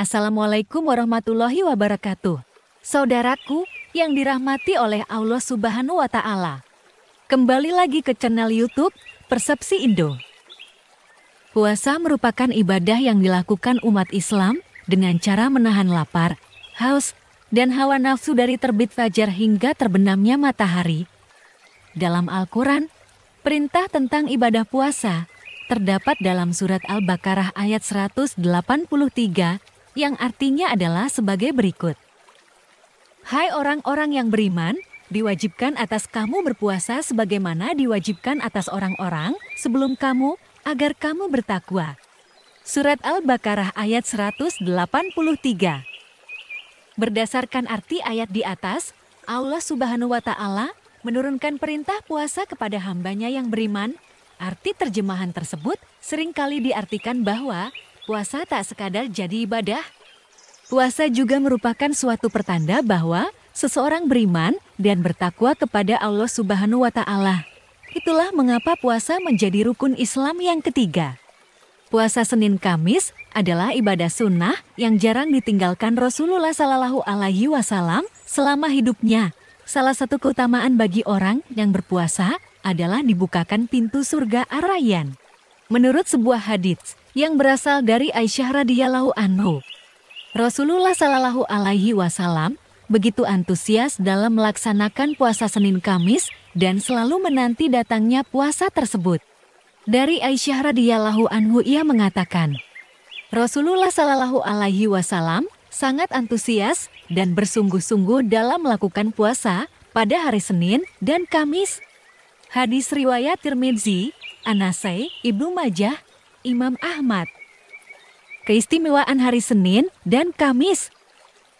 Assalamualaikum warahmatullahi wabarakatuh. Saudaraku yang dirahmati oleh Allah Subhanahu wa Ta'ala. Kembali lagi ke channel YouTube Persepsi Indo. Puasa merupakan ibadah yang dilakukan umat Islam dengan cara menahan lapar, haus, dan hawa nafsu dari terbit fajar hingga terbenamnya matahari. Dalam Al-Quran, perintah tentang ibadah puasa terdapat dalam surat Al-Baqarah ayat 183 yang artinya adalah sebagai berikut. Hai orang-orang yang beriman, diwajibkan atas kamu berpuasa sebagaimana diwajibkan atas orang-orang sebelum kamu agar kamu bertakwa. Surat Al-Baqarah ayat 183. Berdasarkan arti ayat di atas, Allah Subhanahu wa Ta'ala menurunkan perintah puasa kepada hambanya yang beriman. Arti terjemahan tersebut seringkali diartikan bahwa puasa tak sekadar jadi ibadah. Puasa juga merupakan suatu pertanda bahwa seseorang beriman dan bertakwa kepada Allah Subhanahu wa Ta'ala. Itulah mengapa puasa menjadi rukun Islam yang ketiga. Puasa Senin Kamis adalah ibadah sunnah yang jarang ditinggalkan Rasulullah Shallallahu Alaihi Wasallam selama hidupnya. Salah satu keutamaan bagi orang yang berpuasa adalah dibukakan pintu surga Ar-Rayyan. Menurut sebuah hadits yang berasal dari Aisyah radhiyallahu anhu, Rasulullah Shallallahu Alaihi Wasallam begitu antusias dalam melaksanakan puasa Senin Kamis dan selalu menanti datangnya puasa tersebut. Dari Aisyah radhiyallahu anhu ia mengatakan, Rasulullah Shallallahu Alaihi Wasallam sangat antusias dan bersungguh-sungguh dalam melakukan puasa pada hari Senin dan Kamis. Hadis riwayat Tirmidzi, An-Nasai, Ibnu Majah, Imam Ahmad. Keistimewaan hari Senin dan Kamis.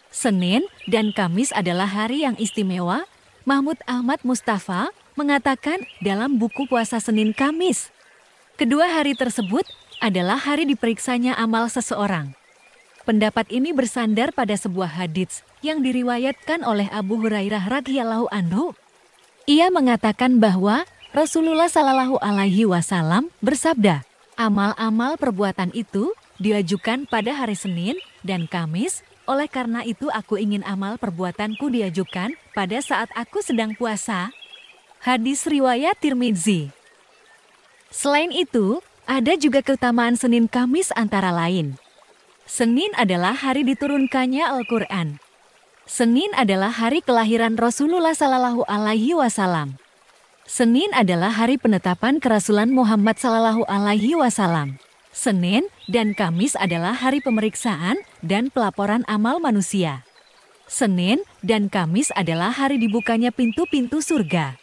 Senin dan Kamis adalah hari yang istimewa. Mahmud Ahmad Mustafa mengatakan dalam buku puasa Senin Kamis, kedua hari tersebut adalah hari diperiksanya amal seseorang. Pendapat ini bersandar pada sebuah hadits yang diriwayatkan oleh Abu Hurairah radhiyallahu anhu. Ia mengatakan bahwa Rasulullah Shallallahu Alaihi Wasallam bersabda, amal-amal perbuatan itu diajukan pada hari Senin dan Kamis, oleh karena itu aku ingin amal perbuatanku diajukan pada saat aku sedang puasa. Hadis riwayat Tirmidzi. Selain itu, ada juga keutamaan Senin Kamis antara lain. Senin adalah hari diturunkannya Al-Quran. Senin adalah hari kelahiran Rasulullah Shallallahu Alaihi Wasallam. Senin adalah hari penetapan kerasulan Muhammad Shallallahu Alaihi Wasallam. Senin dan Kamis adalah hari pemeriksaan dan pelaporan amal manusia. Senin dan Kamis adalah hari dibukanya pintu-pintu surga.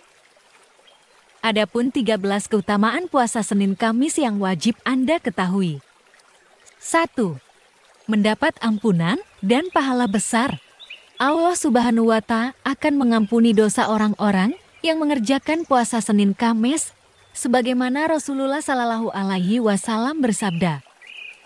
Adapun 13 keutamaan puasa Senin Kamis yang wajib Anda ketahui. 1. Mendapat ampunan dan pahala besar. Allah Subhanahu wa Ta'ala akan mengampuni dosa orang-orang yang mengerjakan puasa Senin Kamis, sebagaimana Rasulullah Shallallahu Alaihi Wasallam bersabda,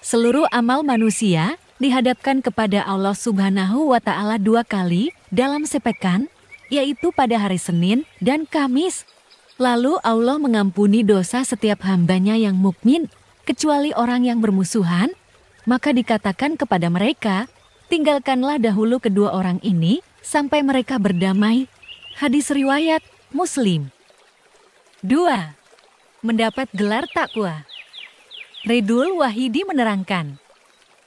seluruh amal manusia dihadapkan kepada Allah Subhanahu wa Ta'ala 2 kali dalam sepekan, yaitu pada hari Senin dan Kamis. Lalu Allah mengampuni dosa setiap hambanya yang mukmin, kecuali orang yang bermusuhan. Maka dikatakan kepada mereka, tinggalkanlah dahulu kedua orang ini sampai mereka berdamai. Hadis riwayat Muslim. 2. Mendapat gelar takwa. Ridul Wahidi menerangkan,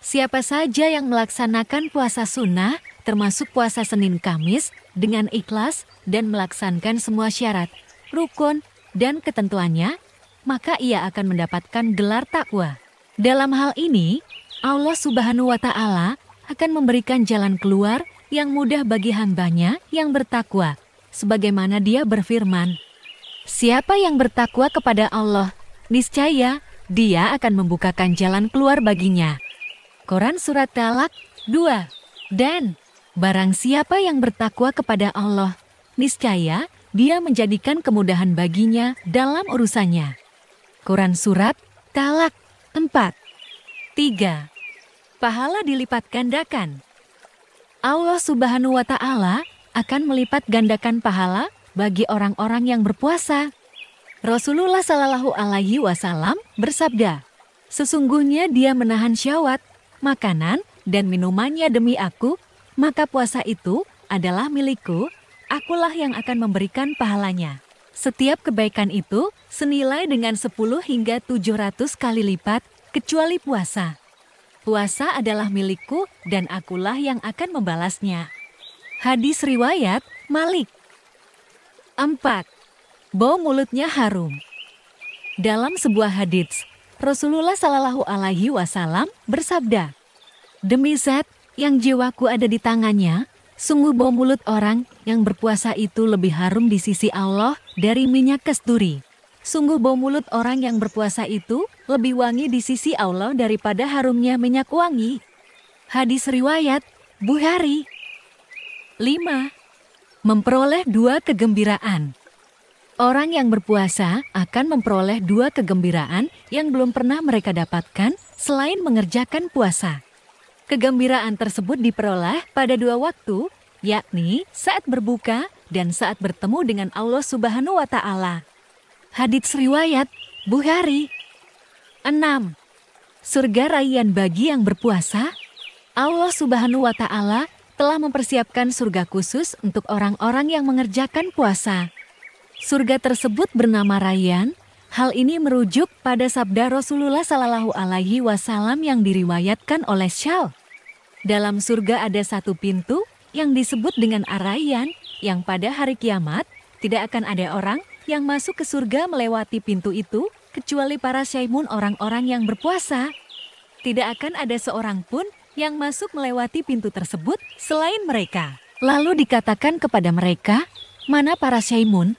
siapa saja yang melaksanakan puasa sunnah, termasuk puasa Senin Kamis, dengan ikhlas dan melaksanakan semua syarat, rukun, dan ketentuannya, maka ia akan mendapatkan gelar takwa. Dalam hal ini, Allah Subhanahu wa Ta'ala akan memberikan jalan keluar yang mudah bagi hambanya yang bertakwa, sebagaimana Dia berfirman, siapa yang bertakwa kepada Allah, niscaya Dia akan membukakan jalan keluar baginya. Quran Surat Talaq 2. Dan barang siapa yang bertakwa kepada Allah, niscaya Dia menjadikan kemudahan baginya dalam urusannya. Quran Surat Talaq 4. 3. Pahala dilipat gandakan. Allah Subhanahu wa Ta'ala akan melipat gandakan pahala bagi orang-orang yang berpuasa. Rasulullah Shallallahu Alaihi Wasallam bersabda, sesungguhnya Dia menahan syahwat, makanan, dan minumannya demi aku, maka puasa itu adalah milikku, akulah yang akan memberikan pahalanya. Setiap kebaikan itu senilai dengan 10 hingga 700 kali lipat, kecuali puasa. Puasa adalah milikku dan akulah yang akan membalasnya. Hadis riwayat Malik. 4. Bau mulutnya harum. Dalam sebuah hadits, Rasulullah Shallallahu Alaihi Wasallam bersabda, "Demi Zat yang jiwaku ada di tangannya, sungguh bau mulut orang yang berpuasa itu lebih harum di sisi Allah dari minyak kasturi. Sungguh bau mulut orang yang berpuasa itu lebih wangi di sisi Allah daripada harumnya minyak wangi." Hadis riwayat Bukhari. 5. Memperoleh 2 kegembiraan. Orang yang berpuasa akan memperoleh 2 kegembiraan yang belum pernah mereka dapatkan selain mengerjakan puasa. Kegembiraan tersebut diperoleh pada 2 waktu, yakni saat berbuka dan saat bertemu dengan Allah Subhanahu wa Ta'ala. Hadits riwayat Bukhari. 6. Surga rayyan bagi yang berpuasa. Allah Subhanahu wa Ta'ala telah mempersiapkan surga khusus untuk orang-orang yang mengerjakan puasa. Surga tersebut bernama Rayyan. Hal ini merujuk pada sabda Rasulullah Shallallahu Alaihi Wasallam yang diriwayatkan oleh Syal. Dalam surga ada 1 pintu yang disebut dengan Ar-Rayyan, yang pada hari kiamat tidak akan ada orang yang masuk ke surga melewati pintu itu kecuali para syaimun, orang-orang yang berpuasa. Tidak akan ada seorang pun yang masuk melewati pintu tersebut selain mereka. Lalu dikatakan kepada mereka, "Mana para syaimun?"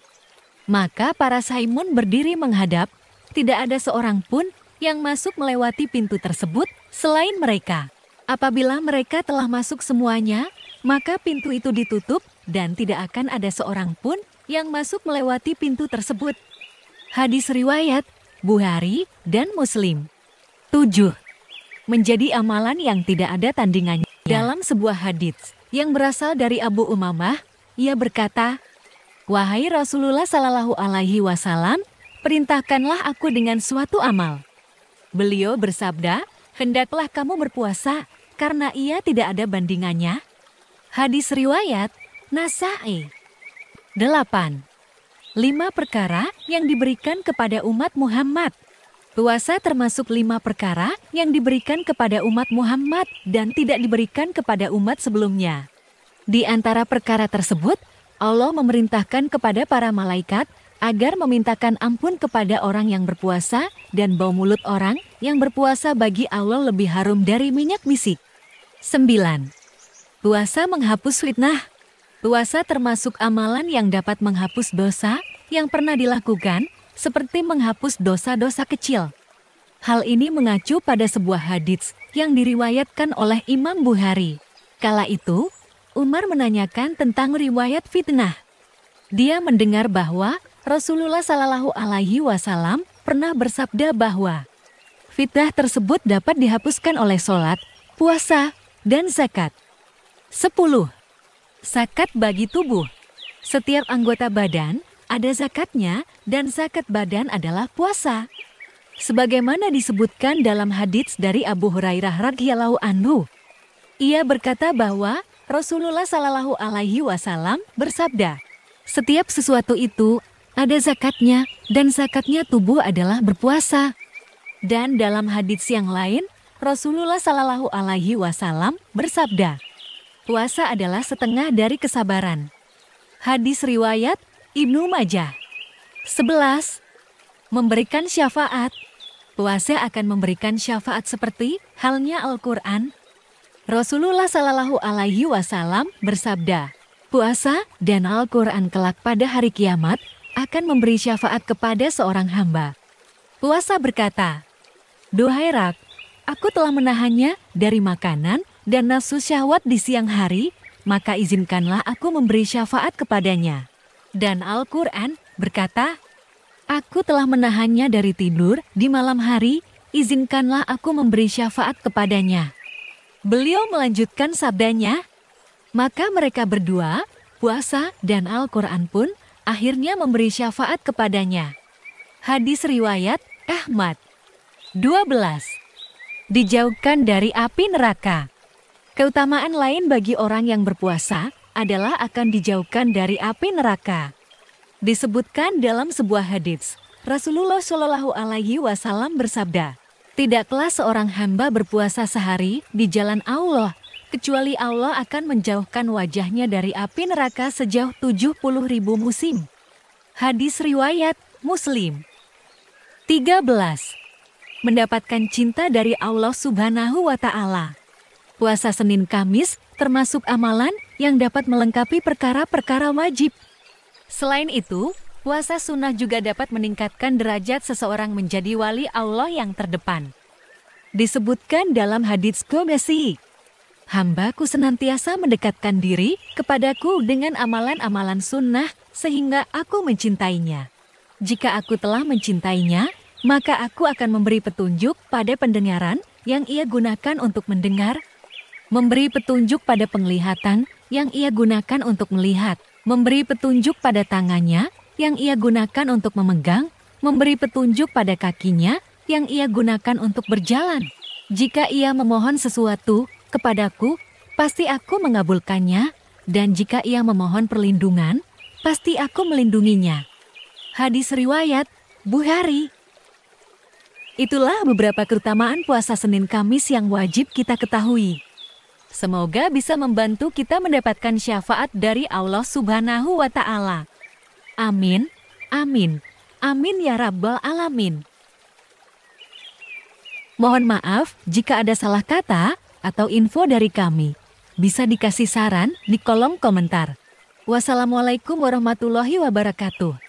Maka para syaimun berdiri menghadap, tidak ada seorang pun yang masuk melewati pintu tersebut selain mereka. Apabila mereka telah masuk semuanya, maka pintu itu ditutup dan tidak akan ada seorang pun yang masuk melewati pintu tersebut. Hadis riwayat Bukhari dan Muslim. 7. Menjadi amalan yang tidak ada tandingannya. Dalam sebuah hadits yang berasal dari Abu Umamah, ia berkata, "Wahai Rasulullah Shallallahu Alaihi Wasallam, perintahkanlah aku dengan suatu amal." Beliau bersabda, "Hendaklah kamu berpuasa, karena ia tidak ada bandingannya." Hadis riwayat Nasa'i. 8. 5 perkara yang diberikan kepada umat Muhammad. Puasa termasuk 5 perkara yang diberikan kepada umat Muhammad dan tidak diberikan kepada umat sebelumnya. Di antara perkara tersebut, Allah memerintahkan kepada para malaikat agar memintakan ampun kepada orang yang berpuasa dan bau mulut orang yang berpuasa bagi Allah lebih harum dari minyak misik. 9. Puasa menghapus fitnah. Puasa termasuk amalan yang dapat menghapus dosa yang pernah dilakukan, seperti menghapus dosa-dosa kecil. Hal ini mengacu pada sebuah hadits yang diriwayatkan oleh Imam Bukhari. Kala itu, Umar menanyakan tentang riwayat fitnah. Dia mendengar bahwa Rasulullah Shallallahu Alaihi Wasallam pernah bersabda bahwa fitnah tersebut dapat dihapuskan oleh sholat, puasa, dan zakat. 10. Zakat bagi tubuh. Setiap anggota badan ada zakatnya, dan zakat badan adalah puasa. Sebagaimana disebutkan dalam hadits dari Abu Hurairah radhiyallahu anhu, ia berkata bahwa Rasulullah Shallallahu Alaihi Wasallam bersabda, "Setiap sesuatu itu ada zakatnya, dan zakatnya tubuh adalah berpuasa." Dan dalam hadits yang lain, Rasulullah Shallallahu Alaihi Wasallam bersabda, "Puasa adalah setengah dari kesabaran." Hadis riwayat Ibnu Majah. 11. Memberikan syafaat. Puasa akan memberikan syafaat seperti halnya Al-Quran. Rasulullah Shallallahu Alaihi Wasallam bersabda, "Puasa dan Al-Quran kelak pada hari kiamat akan memberi syafaat kepada seorang hamba." Puasa berkata, "Duhai Rak, aku telah menahannya dari makanan dan nafsu syahwat di siang hari, maka izinkanlah aku memberi syafaat kepadanya." Dan Al-Quran berkata, "Aku telah menahannya dari tidur di malam hari, izinkanlah aku memberi syafaat kepadanya." Beliau melanjutkan sabdanya, maka mereka berdua, puasa dan Al-Quran pun akhirnya memberi syafaat kepadanya. Hadis riwayat Ahmad. 12. Dijauhkan dari api neraka. Keutamaan lain bagi orang yang berpuasa adalah akan dijauhkan dari api neraka. Disebutkan dalam sebuah hadits, Rasulullah Shallallahu Alaihi Wasallam bersabda, "Tidaklah seorang hamba berpuasa sehari di jalan Allah, kecuali Allah akan menjauhkan wajahnya dari api neraka sejauh 70.000 musim." Hadis riwayat Muslim. 13. Mendapatkan cinta dari Allah Subhanahu wa Ta'ala. Puasa Senin Kamis termasuk amalan yang dapat melengkapi perkara-perkara wajib. Selain itu, puasa sunnah juga dapat meningkatkan derajat seseorang menjadi wali Allah yang terdepan. Disebutkan dalam hadits Qudsi, "Hambaku senantiasa mendekatkan diri kepadaku dengan amalan-amalan sunnah sehingga aku mencintainya. Jika aku telah mencintainya, maka aku akan memberi petunjuk pada pendengaran yang ia gunakan untuk mendengar, memberi petunjuk pada penglihatan yang ia gunakan untuk melihat, memberi petunjuk pada tangannya yang ia gunakan untuk memegang, memberi petunjuk pada kakinya yang ia gunakan untuk berjalan. Jika ia memohon sesuatu kepadaku, pasti aku mengabulkannya, dan jika ia memohon perlindungan, pasti aku melindunginya." Hadis riwayat Bukhari. Itulah beberapa keutamaan puasa Senin Kamis yang wajib kita ketahui. Semoga bisa membantu kita mendapatkan syafaat dari Allah Subhanahu wa Ta'ala. Amin, amin, amin ya Rabbal Alamin. Mohon maaf jika ada salah kata atau info dari kami. Bisa dikasih saran di kolom komentar. Wassalamualaikum warahmatullahi wabarakatuh.